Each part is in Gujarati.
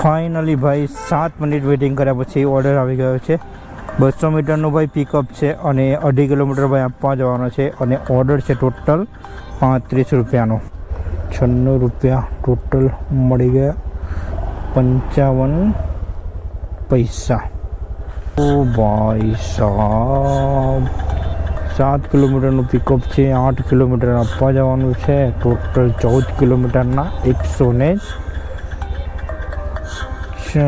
ફાઇનલી ભાઈ 7 મિનિટ વેઇટિંગ કર્યા પછી ઓર્ડર આવી ગયો છે. 200 મીટરનું ભાઈ પિકઅપ છે અને 2.5 કિલોમીટર ભાઈ આપવા જવાનો છે અને ઓર્ડર છે ટોટલ 35 રૂપિયાનો. 96 રૂપિયા ટોટલ મળી ગયા, 55 પૈસા. ઓ ભાઈ સાહેબ, 7 કિલોમીટરનું પિકઅપ છે, 8 કિલોમીટર આપવા જવાનું છે, ટોટલ 14 કિલોમીટરના 140. જય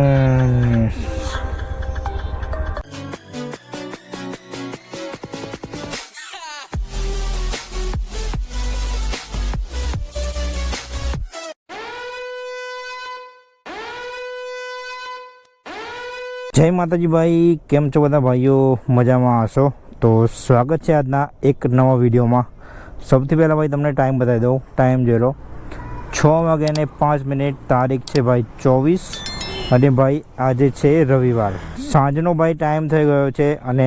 માતાજી ભાઈ, કેમ છો બધા ભાઈઓ? મજામાં હશો તો સ્વાગત છે આજના એક નવા વિડીયોમાં. સૌથી પહેલાં ભાઈ તમને ટાઈમ બતાવી દઉં. ટાઈમ જોઈ લો, 6:05. તારીખ છે ભાઈ 24 અને ભાઈ આજે છે રવિવાર. સાંજનો ભાઈ ટાઈમ થઈ ગયો છે અને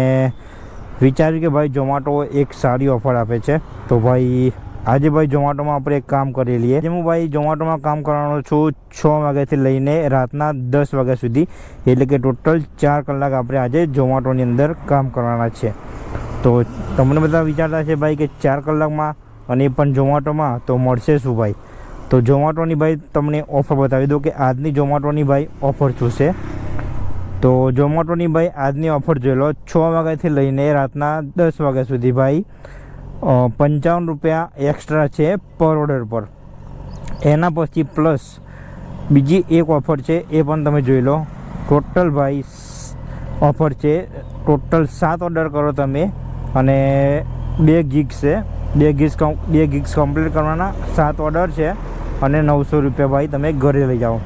વિચાર્યું કે ભાઈ ઝોમાટો એક સારી ઓફર આપે છે તો ભાઈ આજે ભાઈ ઝોમાટોમાં આપણે એક કામ કરી લઈએ. હું ભાઈ ઝોમાટોમાં કામ કરવાનો છું 6 વાગ્યાથી લઈને રાતના 10 વાગ્યા સુધી, એટલે કે ટોટલ 4 કલાક આપણે આજે ઝોમાટોની અંદર કામ કરવાના છે. તો તમને બધા વિચારતા છે ભાઈ કે 4 કલાકમાં અને પણ ઝોમાટોમાં તો મળશે શું ભાઈ? તો ઝોમાટોની ભાઈ તમને ઓફર બતાવી દો કે આજની ઝોમાટોની ભાઈ ઓફર શું છે. તો ઝોમાટોની ભાઈ આજની ઓફર જોઈ લો, 6 વાગ્યાથી લઈને રાતના 10 વાગ્યા સુધી ભાઈ 55 રૂપિયા એક્સ્ટ્રા છે પર ઓર્ડર પર. એના પછી પ્લસ બીજી એક ઓફર છે, એ પણ તમે જોઈ લો. ટોટલ ભાઈ ઓફર છે, ટોટલ 7 ઓર્ડર કરો તમે અને 2 ગીગ્સ છે. 2 ગીગ્સ કમ્પ્લીટ કરવાના, 7 ઓર્ડર છે અને 900 રૂપિયા ભાઈ તમે ઘરે લઈ જાઓ.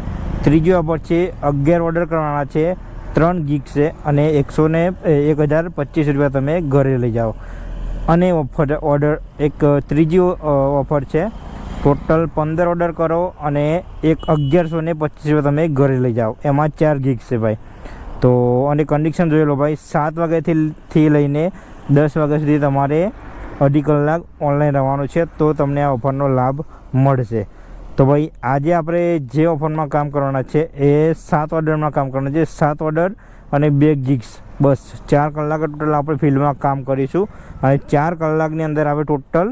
ત્રીજી ઓફર છે, 11 ઓર્ડર કરવાના છે, 3 ગીગ્સ છે અને 1025 રૂપિયા તમે ઘરે લઈ જાઓ. અને ઓર્ડર એક ત્રીજી ઓફર છે, ટોટલ 15 ઓર્ડર કરો અને 1125 રૂપિયા તમે ઘરે લઈ જાઓ. એમાં 4 ગીગ્સ છે ભાઈ. તો અને કન્ડિશન જોઈ લો ભાઈ, 7 વાગ્યાથી લઈને 10 વાગ્યા સુધી તમારે 2.5 કલાક ઓનલાઈન રહેવાનું છે તો તમને આ ઓફરનો લાભ મળશે. તો ભાઈ આજે આપણે જે ઓફરમાં કામ કરવાના છે એ 7 ઓર્ડરમાં કામ કરવાના છે. 7 ઓર્ડર અને 2 ગીગ્સ, બસ 4 કલાક ટોટલ આપણે ફિલ્ડમાં કામ કરીશું અને 4 કલાકની અંદર આપણે ટોટલ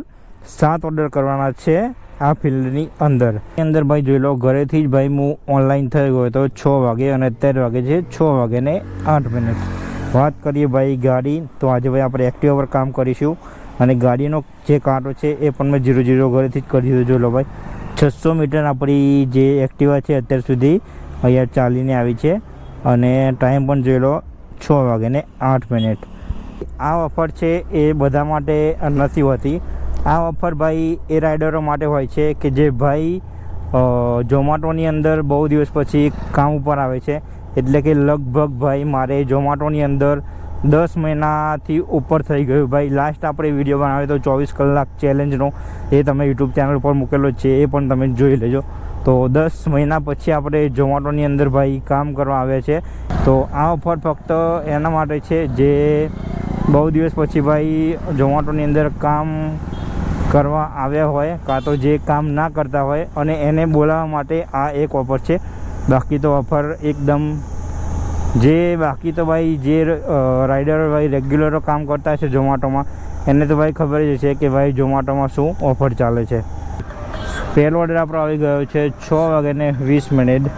7 ઓર્ડર કરવાના છે આ ફિલ્ડની અંદર. ભાઈ જોઈ લો, ઘરેથી જ ભાઈ હું ઓનલાઈન થઈ ગયો તો 6 વાગે અને અત્યારે વાગે છે 6:08. વાત કરીએ ભાઈ ગાડી, તો આજે ભાઈ આપણે એક્ટિવા પર કામ કરીશું અને ગાડીનો જે કાંટો છે એ પણ મેં 0-0 ઘરેથી જ કરી દીધો. જોઈ લો ભાઈ, 600 મીટર આપણી જે એક્ટિવા છે અત્યાર સુધી અહીંયા ચાલીને આવી છે અને ટાઈમ પણ જોઈ લો 6:08. આ ઓફર છે એ બધા માટે નથી હોતી. આ ઓફર ભાઈ એ રાઇડરો માટે હોય છે કે જે ભાઈ ઝોમાટોની અંદર બહુ દિવસ પછી કામ ઉપર આવે છે. એટલે કે લગભગ ભાઈ મારે ઝોમાટોની અંદર 10 મહિનાથી ઉપર થઈ ગયું ભાઈ. લાસ્ટ આપણે વિડીયો બનાવ્યો તો 24 કલાક ચેલેન્જનો, એ તમે યુટ્યુબ ચેનલ પર મૂકેલો છે, એ પણ તમે જોઈ લેજો. તો 10 મહિના પછી આપણે ઝોમાટોની અંદર ભાઈ કામ કરવા આવ્યા છે. તો આ ઓફર ફક્ત એના માટે છે જે બહુ દિવસ પછી ભાઈ ઝોમાટોની અંદર કામ કરવા આવ્યા હોય, કાં તો જે કામ ના કરતા હોય અને એને બોલાવવા માટે આ એક ઓફર છે. બાકી તો ઓફર એકદમ બાકી તો ભાઈ જે રાઇડરો ભાઈ રેગ્યુલરો કામ કરતા છે ઝોમાટોમાં, એને તો ભાઈ ખબર જ છે કે ભાઈ ઝોમાટોમાં શું ઓફર ચાલે છે. પહેલો ઓર્ડર આપણો આવી ગયો છે 6:20.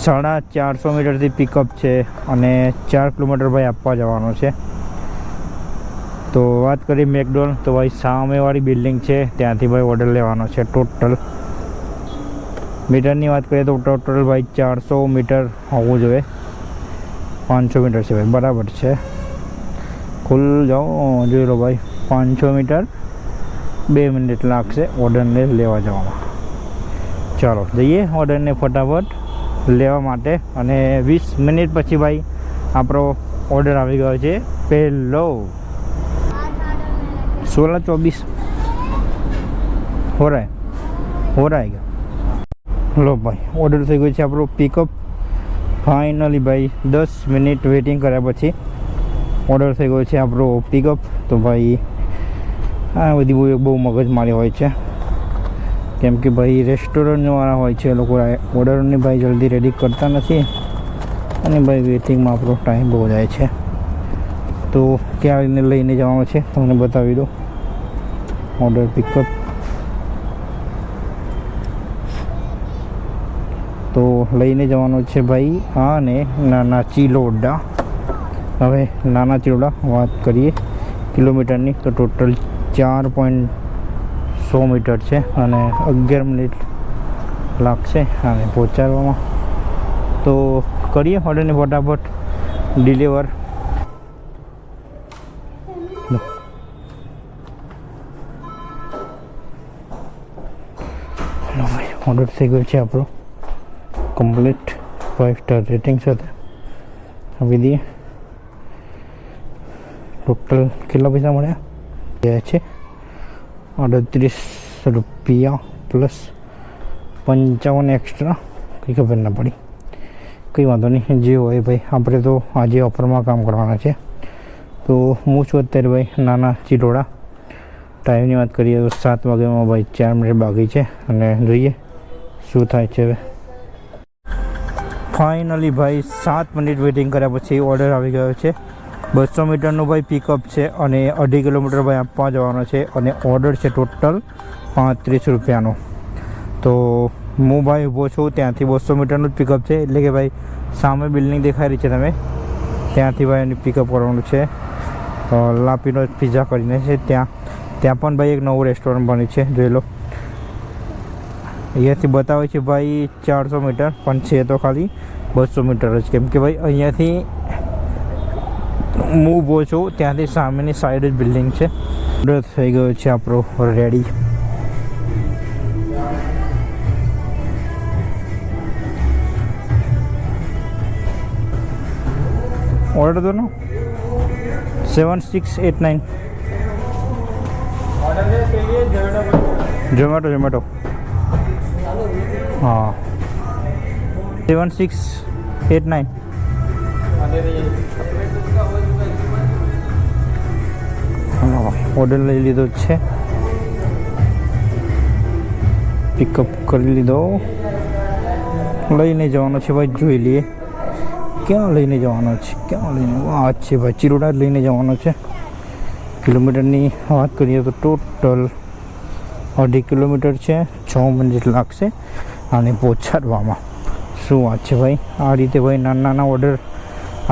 450 મીટરથી પિકઅપ છે અને 4 કિલોમીટર ભાઈ આપવા જવાનો છે. તો વાત કરીએ મેકડોનલ્ડ, તો ભાઈ સામેવાળી બિલ્ડિંગ છે ત્યાંથી ભાઈ ઓર્ડર લેવાનો છે. ટોટલ મીટરની વાત કરીએ તો ટોટલ ભાઈ 400 મીટર હોવું જોઈએ. 500 મીટર છે ભાઈ, બરાબર છે. ખુલ જાઓ, જોઈ લો ભાઈ, 500 મીટર 2 મિનિટ લાગશે ઓર્ડરને લેવા જવામાં. ચાલો જઈએ ઓર્ડરને ફટાફટ લેવા માટે અને 20 મિનિટ પછી ભાઈ આપણો ઓર્ડર આવી ગયો છે પહેલો. 16-24 हो रहा है. લો ભાઈ, ઓર્ડર થઈ ગયો છે આપણો પિકઅપ. ફાઇનલી ભાઈ 10 મિનિટ વેઇટિંગ કર્યા પછી ઓર્ડર થઈ ગયો છે આપણો પિકઅપ. તો ભાઈ આ બધી બહુ મગજમારી હોય છે. કેમ કે ભાઈ રેસ્ટોરન્ટવાળા હોય છે, એ લોકો ઓર્ડરની ભાઈ જલ્દી રેડી કરતા નથી અને ભાઈ વેટિંગમાં આપણો ટાઈમ બહુ જાય છે. તો ક્યાં લઈને જવાનું છે તમને બતાવી દો. ઓર્ડર પિકઅપ તો લઈને જવાનું છે ભાઈ આને નાના ચિલોડા. હવે નાના ચિલોડા વાત કરીએ કિલોમીટરની તો ટોટલ 4.100 મીટર છે અને 11 મિનિટ લાગશે આને પહોંચાડવામાં. તો કરીએ ઓર્ડરને ફટાફટ ડિલિવર. ઓર્ડર થઈ ગયો છે આપણો કમ્પ્લીટ 5 સ્ટાર રેટિંગ સાથે. આપી દઈએ. ટોટલ કેટલા પૈસા મળ્યા છે? 38 રૂપિયા પ્લસ 55 એક્સ્ટ્રા. કંઈ ખબર ના પડી, કંઈ વાંધો નહીં, જે હોય ભાઈ. આપણે તો આજે ઓફરમાં કામ કરવાના છે. તો હું છું અત્યારે ભાઈ નાના ચિલોડા. ટાઈમની વાત કરીએ તો 7 વાગ્યામાં ભાઈ 4 મિનિટ બાકી છે અને જોઈએ શું થાય છે. હવે ફાઇનલી ભાઈ 7 મિનિટ વેઇટિંગ કર્યા પછી ઓર્ડર આવી ગયો છે. 200 મીટરનું ભાઈ પિકઅપ છે અને 2.5 કિલોમીટર ભાઈ આપવા જવાનો છે અને ઓર્ડર છે ટોટલ 35 રૂપિયાનો. તો હું ભાઈ ઊભો છું ત્યાંથી 200 મીટરનું જ પિકઅપ છે, એટલે કે ભાઈ સામે બિલ્ડિંગ દેખાઈ રહી છે તમે ત્યાંથી ભાઈ એને પિકઅપ કરવાનું છે. લાપીનો પિઝા કરીને છે ત્યાં પણ ભાઈ એક નવું રેસ્ટોરન્ટ બન્યું છે, જોઈ લો. અહીંયાથી બતાવે છે ભાઈ 400 મીટર પણ છે તો ખાલી 200 મીટર જ, કેમ કે ભાઈ અહીંયાથી હું ઊભો છું ત્યાંથી સામેની સાઈડ જ બિલ્ડિંગ છે. ઓર્ડર થઈ ગયો છે આપણો રેડી. ઓર્ડર દો નો 7689. ઝોમેટો हाँ 7689. ઓર્ડર લઈ લીધો છે, પિકઅપ કરી લીધો. લઈને જવાનો છે ભાઈ, જોઈ લઈએ ક્યાં લઈને જવાનો છે. આ છે ભાઈ ચિલોડા લઈને જવાનો છે. કિલોમીટરની વાત કરીએ તો ટોટલ 2.5 કિલોમીટર છે, 6 મિનિટ લાગશે આને પહોંચાડવામાં. શું વાત છે ભાઈ. આ રીતે ભાઈ નાના ઓર્ડર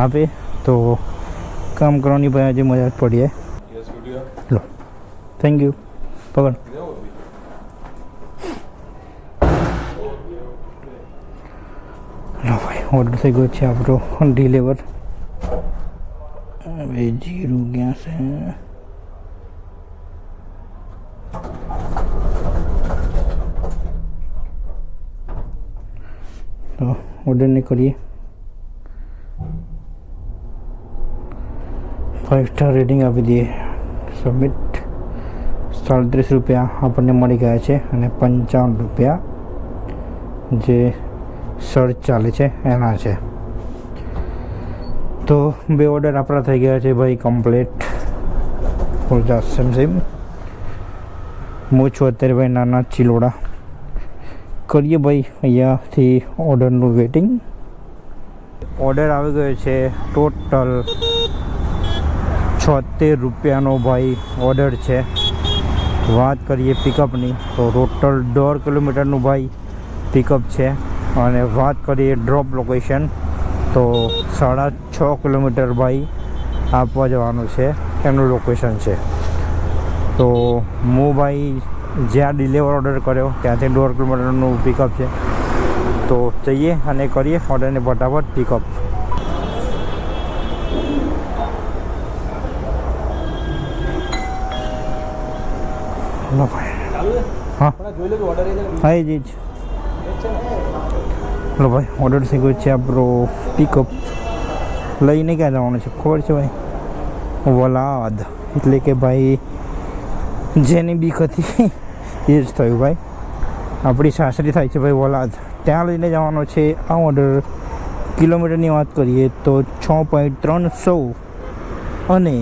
આપે તો કામ કરવાની ભાઈ આજે મજા જ પડી જાય. લો થેન્ક યુ. પકડ. લો ભાઈ ઓર્ડર થઈ ગયો છે આપણો ડિલિવર. હવે જીરું ક્યાં છે? તો ઓર્ડરને કરીએ. 5 સ્ટાર રેટિંગ આપી દઈએ. સબમિટ. 37 રૂપિયા આપણને મળી ગયા છે અને 55 રૂપિયા જે સર્ચ ચાલે છે એના છે. તો 2 ઓર્ડર આપણા થઈ ગયા છે ભાઈ કમ્પ્લીટ. સેમ હું છું અત્યારે ભાઈ નાના ચિલોડા. કરીએ ભાઈ અહીંયાથી ઓર્ડરનું વેટિંગ. ઓર્ડર આવી ગયો છે ટોટલ 76 રૂપિયાનો ભાઈ ઓર્ડર છે. વાત કરીએ પિકઅપની તો ટોટલ 1.5 કિલોમીટરનું ભાઈ પિકઅપ છે અને વાત કરીએ ડ્રોપ લોકેશન તો 6.5 કિલોમીટર ભાઈ આપવા જવાનું છે એનું લોકેશન છે. તો હું ભાઈ જ્યાં ડિલિવર ઓર્ડર કર્યો ત્યાંથી 1.5 કિલોમીટરનું પિકઅપ છે. તો જઈએ અને કરીએ ઓર્ડરને ફટાફટ પિકઅપ. હા હા એ જ. લો ભાઈ ઓર્ડર થઈ ગયો છે આપણો પિકઅપ. લઈને ક્યાં જવાનું છે ખબર છે ભાઈ? વલાદ. એટલે કે ભાઈ જેની બીક હતી એ જ થયું ભાઈ. આપણી સાસરી થાય છે ભાઈ વલાદ, ત્યાં લઈને જવાનો છે આ ઓર્ડર. કિલોમીટરની વાત કરીએ તો 6.300 અને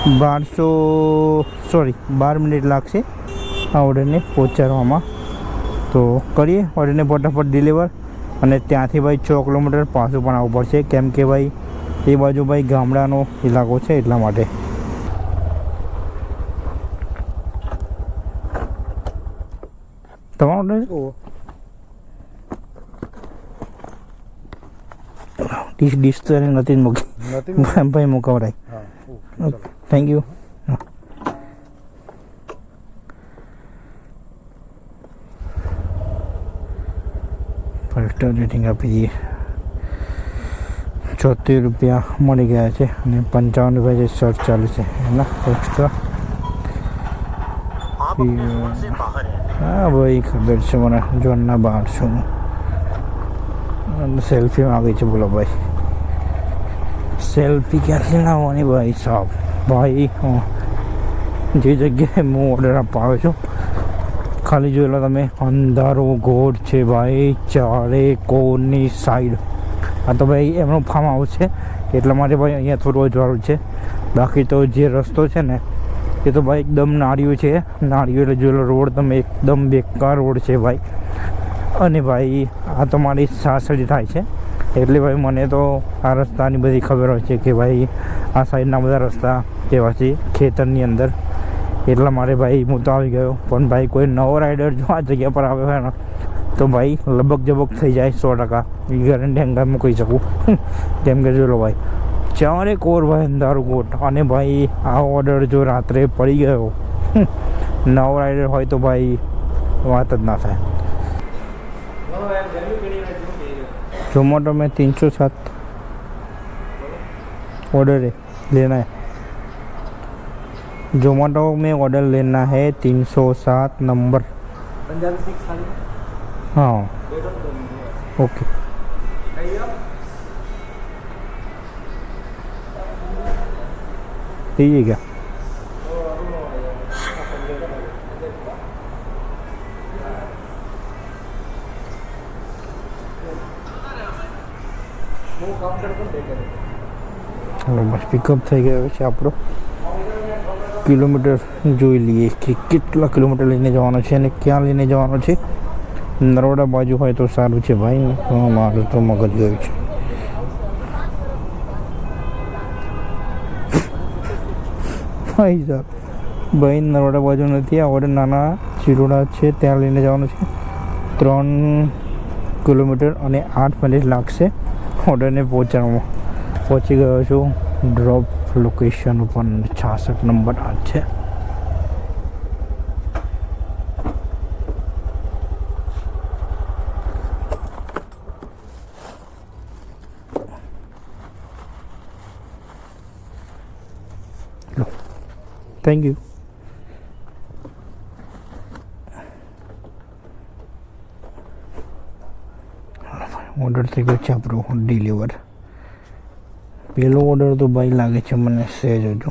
12 મિનિટ લાગશે આ ઓર્ડરને પહોંચાડવામાં. તો કરીએ ઓર્ડરને ફટાફટ ડિલિવર. અને ત્યાંથી ભાઈ 6 કિલોમીટર પાછું પણ આવવું પડશે, કેમ કે ભાઈ એ બાજુ ભાઈ ગામડાનો ઇલાકો છે એટલા માટે. તમારો ઓર્ડર ડીશ તો એને નથી મૂકી ભાઈ મૂકવરાય. Thank you. 5 સ્ટાર રેટિંગ આપી દઈએ. 76 રૂપિયા મળી ગયા છે અને 55 રૂપિયા જે શર્ટ ચાલુ છે એના એક્સ્ટ્રા. હા ભાઈ ખબર છે મને, જોનના બહાર છું. સેલ્ફી માગી છે, બોલો ભાઈ સેલ્ફી ક્યાંથી લાવવાની ભાઈ સાહેબ. ભાઈ જે જગ્યાએ હું ઓર્ડર આપવા આવ્યો છું ખાલી જોઈ લો તમે, અંધારો ઘોર છે ભાઈ ચારે કોરની સાઈડ. આ તો ભાઈ એમનું ફાર્મ હાઉસ છે એટલા માટે ભાઈ અહીંયા થોડું અજવાળું છે. બાકી તો જે રસ્તો છે ને એ તો ભાઈ એકદમ નાળિયું છે. નાળિયું એટલે જોઈ લો રોડ તમે, એકદમ બેકાર રોડ છે ભાઈ. અને ભાઈ આ તો મારી સાસરી થાય છે એટલે ભાઈ મને તો આ રસ્તાની બધી ખબર હોય છે કે ભાઈ આ સાઈડના બધા રસ્તા કેવા છે ખેતરની અંદર. એટલા માટે ભાઈ હું તો આવી ગયો. પણ ભાઈ કોઈ નવો રાઇડર જો આ જગ્યા પર આવ્યો હોય ને તો ભાઈ લબક જબક થઈ જાય 100%. એ ગેરંટી અંગામાં કહી શકું. કેમ કે જોઈ લો ભાઈ ચારે કોર ભાઈ અંધારું કોટ. અને ભાઈ આ ઓર્ડર જો રાત્રે પડી ગયો નવો રાઇડર હોય તો ભાઈ વાત જ ના થાય. जोमेटो में 307 ऑर्डर है लेना है. जोमेटो में ऑर्डर लेना है 307 नंबर. हाँ ओके. यही क्या બસ પિકઅપ થઈ ગયો છે આપણો. કિલોમીટર જોઈ લઈએ કે કેટલા કિલોમીટર લઈને જવાનો છે અને ક્યાં લઈને જવાનો છે. નરોડા બાજુ હોય તો સારું છે ભાઈ. મારું તો મગજ ગયું છે. ભાઈ સાહેબ ભાઈ નરોડા બાજુ નથી, આ ઓર્ડર નાના ચિરોડા છે ત્યાં લઈને જવાનું છે. 3 કિલોમીટર અને 8 મિનિટ લાગશે ઓર્ડરને પહોંચવામાં. પહોંચી ગયો છું ડ્રોપ લોકેશન ઉપર. 66 નંબર આ છે. Thank you. ઓર્ડર થઈ ગયો છે આપણો ડિલિવર. પહેલો ઓર્ડર તો ભાઈ લાગે છે મને સહેજ હજુ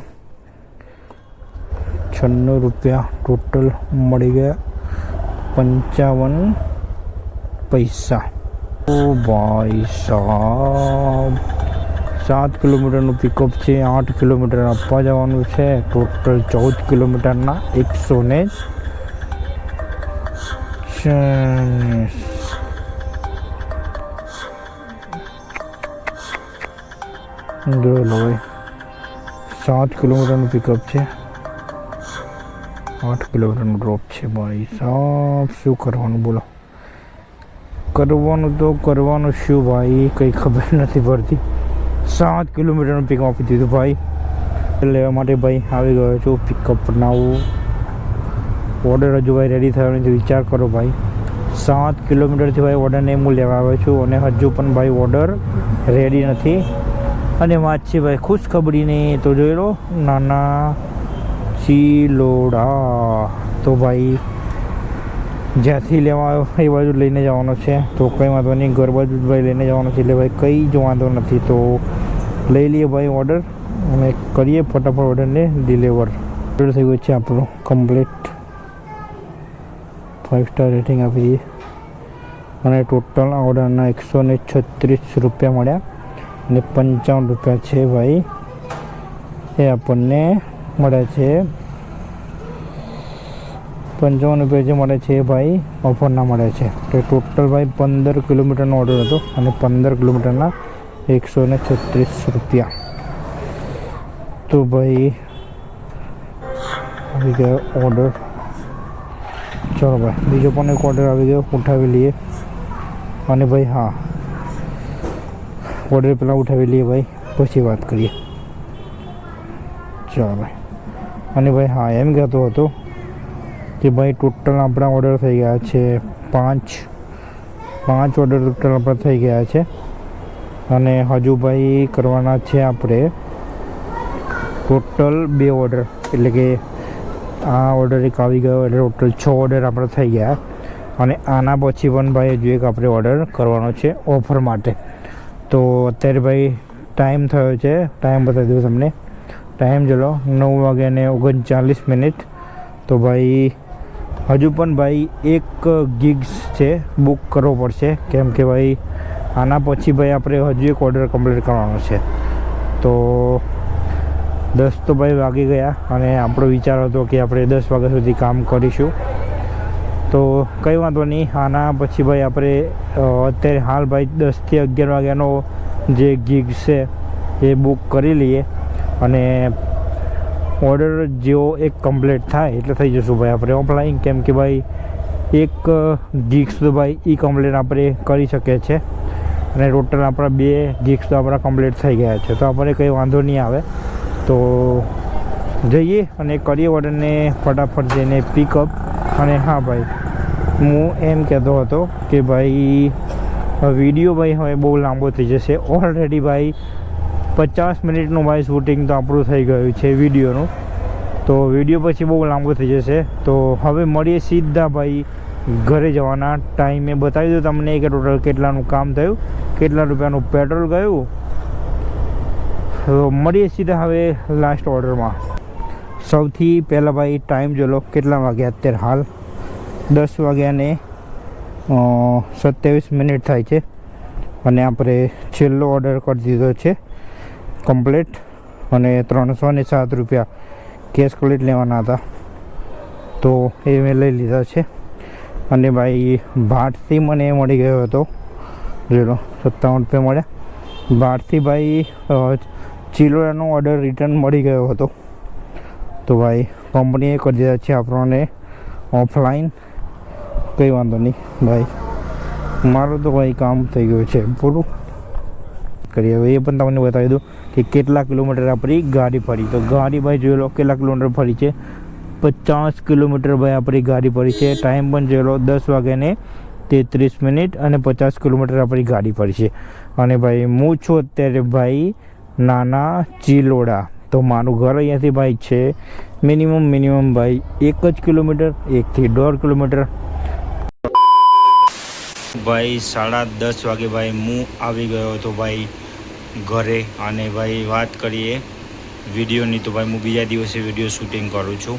96 રૂપિયા ટોટલ મળી ગયા. 55 પૈસા. ઓ ભાઈ સાહેબ 7 કિલોમીટરનું પિકઅપ છે. 8 કિલોમીટર આપવા જવાનું છે. ટોટલ 14 કિલોમીટરના 140. જોઈ લો ભાઈ 7 કિલોમીટરનું પિકઅપ છે. 8 કિલોમીટરનું ડ્રોપ છે ભાઈ સાહેબ. શું કરવાનું બોલો? કરવાનું તો કરવાનું શું ભાઈ, કંઈ ખબર નથી પડતી. 7 કિલોમીટરનું પિકઅપ આપી દીધું ભાઈ. લેવા માટે ભાઈ આવી ગયો છું. પિકઅપ નાવું ઓર્ડર હજુ ભાઈ રેડી થયો નથી. વિચાર કરો ભાઈ 7 કિલોમીટરથી ભાઈ ઓર્ડરને હું લેવા આવ્યો છું અને હજુ પણ ભાઈ ઓર્ડર રેડી નથી. અને વાત છે ભાઈ ખુશખબરીની તો જોઈ લો નાના ચિલોડા. તો ભાઈ જ્યાંથી લેવા આવ્યો એ બાજુ લઈને જવાનો છે. તો કંઈ વાંધો નહીં, ઘર બાજુ જ ભાઈ લઈને જવાનો છે. એટલે ભાઈ કંઈ જ વાંધો નથી. તો લઈ લઈએ ભાઈ ઓર્ડર અને કરીએ ફટાફટ ઓર્ડરને ડિલિવર. ઓર્ડર થઈ ગયો છે આપણો કમ્પ્લીટ. 5 સ્ટાર રેટિંગ આપી દઈએ. અને ટોટલ આ ઓર્ડરના 136 રૂપિયા મળ્યા અને 55 રૂપિયા છે ભાઈ એ આપણને મળે છે 55 રૂપિયા જે મળે છે ભાઈ ઓફરના મળે છે. તો ટોટલ ભાઈ 15 કિલોમીટરનો ઓર્ડર હતો અને 15 કિલોમીટરના 136 રૂપિયા. તો ભાઈ આવી ગયો ઓર્ડર. ચલો ભાઈ બીજો પણ એક ઓર્ડર આવી ગયો, ઉઠાવી લઈએ. અને ભાઈ હા, ઓર્ડર પહેલાં ઉઠાવી લઈએ ભાઈ, પછી વાત કરીએ. ચલો ભાઈ. અને ભાઈ હા, એમ કહેતો હતો કે ભાઈ ટોટલ આપણા ઓર્ડર થઈ ગયા છે 5 ઓર્ડર ટોટલ આપણા થઈ ગયા છે. અને હજુ ભાઈ કરવાના છે આપણે ટોટલ 2 ઓર્ડર, એટલે કે આ ઓર્ડર એક આવી ગયો એટલે ટોટલ 6 ઓર્ડર આપણે થઈ ગયા. અને આના પછી પણ ભાઈ હજુ એક આપણે ઓર્ડર કરવાનો છે ઓફર માટે. તો અત્યારે ભાઈ ટાઈમ થયો છે, ટાઈમ બતાવી દઉં તમને. ટાઈમ ચલો 9:39. તો ભાઈ હજુ પણ ભાઈ 1 ગીગ્સ છે બુક કરવો પડશે, કેમ કે ભાઈ આના પછી ભાઈ આપણે હજુ એક ઓર્ડર કમ્પ્લીટ કરવાનો છે. તો 10 તો ભાઈ વાગી ગયા અને આપણો વિચાર હતો કે આપણે 10 વાગ્યા સુધી કામ કરીશું. તો કંઈ વાંધો નહીં, આના પછી ભાઈ આપણે અત્યારે હાલ ભાઈ 10 થી 11 વાગ્યાનો જે ગીગ્સ છે એ બુક કરી લઈએ. અને ઓર્ડર જેવો એક કમ્પ્લીટ થાય એટલે થઈ જશું ભાઈ આપણે ઓફલાઈન, કેમ કે ભાઈ 1 ગીગ્સ તો ભાઈ એ કમ્પ્લીટ આપણે કરી શકીએ છીએ. અને ટોટલ આપણા 2 ગીગ્સ તો આપણા કમ્પ્લીટ થઈ ગયા છે. તો આપણે કંઈ વાંધો નહીં આવે. તો જઈએ અને કરીએ ઓર્ડરને ફટાફટ જઈને પિકઅપ. અને હા ભાઈ, હું એમ કહેતો હતો કે ભાઈ વિડીયો ભાઈ હવે બહુ લાંબો થઈ જશે. ઓલરેડી ભાઈ 50 મિનિટનું ભાઈ શૂટિંગ તો આપણું થઈ ગયું છે વિડીયોનું. તો વિડીયો પછી બહુ લાંબો થઈ જશે. તો હવે મળીએ સીધા ભાઈ ઘરે જવાના ટાઈમે. બતાવી દઉં તમને કે ટોટલ કેટલાનું કામ થયું, કેટલા રૂપિયાનું પેટ્રોલ ગયું. તો મળીએ સીધા હવે લાસ્ટ ઓર્ડરમાં. સૌથી પહેલાં ભાઈ ટાઈમ જોલો કેટલા વાગ્યા અત્યારે હાલ 10:27 થાય છે. અને આપણે છેલ્લો ઓર્ડર કરી દીધો છે કમ્પ્લીટ. અને 307 રૂપિયા કેશ ક્રેડિટ લેવાના હતા, તો એ મેં લઈ લીધા છે. અને ભાઈ ભાટથી મને મળી ગયો હતો, જોઈ 57 રૂપિયા મળ્યા. ભાટથી ભાઈ ચિલોડાનો ઓર્ડર રિટર્ન મળી ગયો હતો. તો ભાઈ કંપનીએ કરી દીધા છે આપણને ઓફલાઈન. કંઈ વાંધો નહીં ભાઈ, મારું તો ભાઈ કામ થઈ ગયું છે પૂરું. કરીએ હવે એ પણ તમને બતાવી દઉં કે કેટલા કિલોમીટર આપણી ગાડી ફરી. તો ગાડી ભાઈ જોઈ લો કેટલા કિલોમીટર ફરી છે, 50 કિલોમીટર ભાઈ આપણી ગાડી ફરી છે. ટાઈમ પણ જોઈ લો 10:33 અને 50 કિલોમીટર આપણી ગાડી ફરી છે. અને ભાઈ હું છું અત્યારે ભાઈ નાના ચિલોડા. તો મારું ઘર અહીંયાથી ભાઈ છે મિનિમમ ભાઈ 1 જ કિલોમીટર, 1 થી 1.5 કિલોમીટર. ભાઈ 10:30 વાગે ભાઈ હું આવી ગયો હતો ભાઈ ઘરે. અને ભાઈ વાત કરીએ વિડીયોની, તો ભાઈ હું બીજા દિવસે વિડીયો શૂટિંગ કરું છું.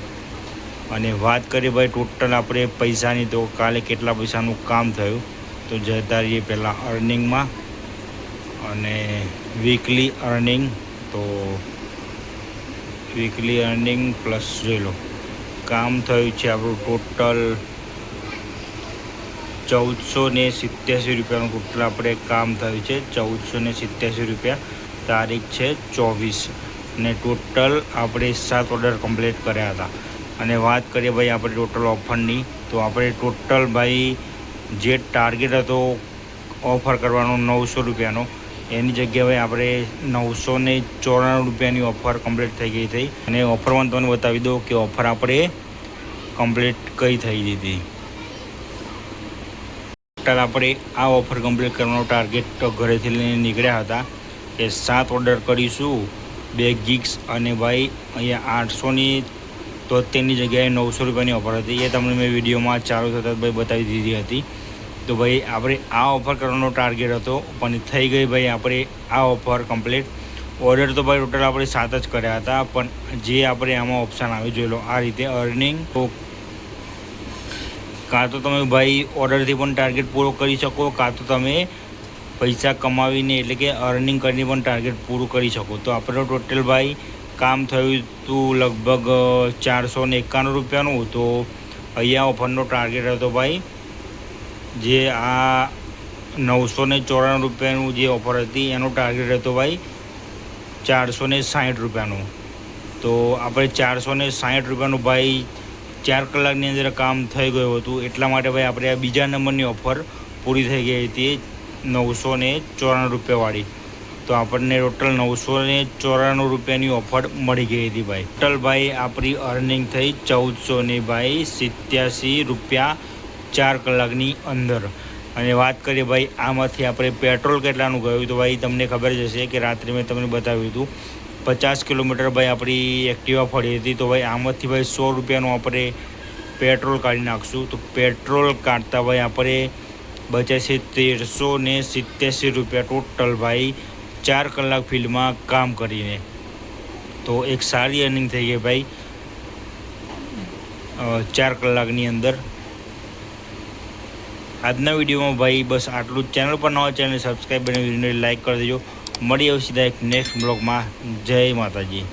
અને વાત કરીએ ભાઈ ટોટલ આપણે પૈસાની, તો કાલે કેટલા પૈસાનું કામ થયું. તો જતા રહીએ પહેલાં અર્નિંગમાં અને વીકલી અર્નિંગ. તો વીકલી અર્નિંગ પ્લસ જોઈ લો કામ થયું છે આપણું ટોટલ 1487 રૂપિયાનું ટોટલ આપણે કામ થયું છે. 1487 રૂપિયા. તારીખ છે 24 ને ટોટલ આપણે 7 ઓર્ડર કમ્પ્લીટ કર્યા હતા. અને વાત કરીએ ભાઈ આપણે ટોટલ ઓફરની, તો આપણે ટોટલ ભાઈ જે ટાર્ગેટ હતો ઓફર કરવાનો 900 રૂપિયાનો, એની જગ્યાએ આપણે 994 રૂપિયાની ઓફર કમ્પ્લીટ થઈ ગઈ હતી. અને ઓફરમાં તમને બતાવી દો કે ઓફર આપણે કમ્પ્લીટ કઈ થઈ દીધી. ટોટલ આપણે આ ઓફર કમ્પ્લીટ કરવાનો ટાર્ગેટ ઘરેથી લઈને નીકળ્યા હતા કે 7 ઓર્ડર કરીશું 2 ગીગ્સ. અને ભાઈ અહીંયા 873ની જગ્યાએ 900 રૂપિયાની ઓફર હતી. એ તમને મેં વિડીયોમાં ચાલુ થતાં ભાઈ બતાવી દીધી હતી. તો ભાઈ આપણે આ ઓફર કરવાનો ટાર્ગેટ હતો, પણ થઈ ગઈ ભાઈ આપણે આ ઓફર કમ્પ્લીટ. ઓર્ડર તો ભાઈ ટોટલ આપણે 7 જ કર્યા હતા, પણ જે આપણે આમાં ઓપ્શન આવી જોઈ લો આ રીતે અર્નિંગ. તો કાં તો તમે ભાઈ ઓર્ડરથી પણ ટાર્ગેટ પૂરો કરી શકો, કાં તો તમે પૈસા કમાવીને એટલે કે અર્નિંગ કરીને પણ ટાર્ગેટ પૂરું કરી શકો. તો આપણે ટોટલ ભાઈ કામ થયું હતું લગભગ 491 રૂપિયાનું. તો અહીંયા ઓફરનો ટાર્ગેટ હતો ભાઈ જે આ 994 રૂપિયાનું જે ઓફર હતી એનો ટાર્ગેટ હતો ભાઈ 460 રૂપિયાનું. તો આપણે 460 રૂપિયાનું ભાઈ 4 કલાકની અંદર કામ થઈ ગયું હતું. એટલા માટે ભાઈ આપણે આ બીજા નંબરની ઓફર પૂરી થઈ ગઈ હતી 994 રૂપિયાવાળી. તો આપણને ટોટલ 994 રૂપિયાની ઓફર મળી ગઈ હતી ભાઈ. ટોટલ ભાઈ આપણી અર્નિંગ થઈ 1487 રૂપિયા 4 કલાકની અંદર. અને વાત કરીએ ભાઈ આમાંથી આપણે પેટ્રોલ કેટલાનું ગયું તો ભાઈ તમને ખબર જ હશે કે રાત્રે મેં તમને બતાવ્યું હતું 50 કિલોમીટર ભાઈ આપણી એક્ટિવા ફરી હતી. તો ભાઈ આમાંથી ભાઈ 100 રૂપિયાનું આપણે પેટ્રોલ કાઢી નાખશું. તો પેટ્રોલ કાઢતા ભાઈ આપણે બચ્યા છે 1387 રૂપિયા ટોટલ ભાઈ 4 કલાક ફિલ્ડમાં કામ કરીને. તો એક સારી અર્નિંગ થઈ ગઈ ભાઈ 4 કલાકની અંદર. આજના વિડીયોમાં ભાઈ બસ આટલું જ. ચેનલ પર નવા ચેનલ સબસ્ક્રાઈબ અને વિડીયોને લાઈક કરી દેજો. મળી આવશે સીધા એક નેક્સ્ટ બ્લોગમાં. જય માતાજી.